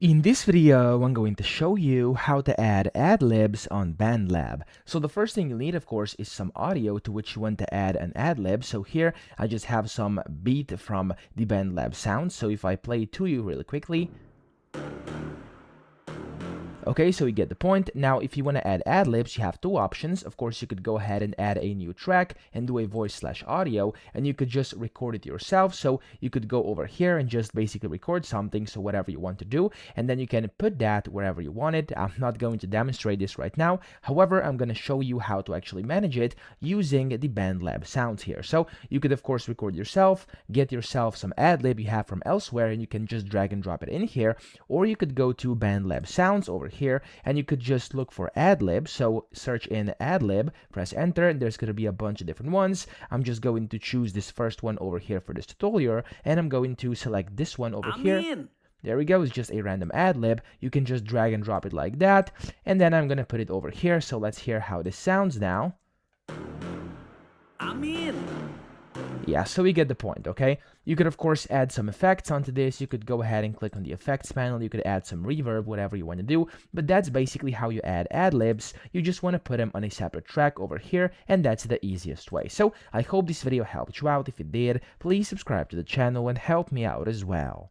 In this video, I'm going to show you how to add Adlibs on BandLab. So the first thing you'll need, of course, is some audio to which you want to add an adlib. So here, I just have some beat from the BandLab sound. So if I play it to you really quickly, okay, so you get the point. Now, if you want to add adlibs, you have two options. Of course, you could go ahead and add a new track and do a voice/audio, and you could just record it yourself. So you could go over here and just basically record something, so whatever you want to do, and then you can put that wherever you want it. I'm not going to demonstrate this right now. However, I'm going to show you how to actually manage it using the BandLab sounds here. So you could, of course, record yourself, get yourself some adlib you have from elsewhere, and you can just drag and drop it in here, or you could go to BandLab sounds over here and you could just look for adlib. So search in adlib, press enter, and there's going to be a bunch of different ones. I'm just going to choose this first one over here for this tutorial, and I'm going to select this one over here. There we go, it's just a random adlib. You can just drag and drop it like that, and then I'm gonna put it over here. So let's hear how this sounds now. Yeah, so we get the point, okay? You could, of course, add some effects onto this. You could go ahead and click on the effects panel. You could add some reverb, whatever you want to do. But that's basically how you add adlibs. You just want to put them on a separate track over here, and that's the easiest way. So I hope this video helped you out. If it did, please subscribe to the channel and help me out as well.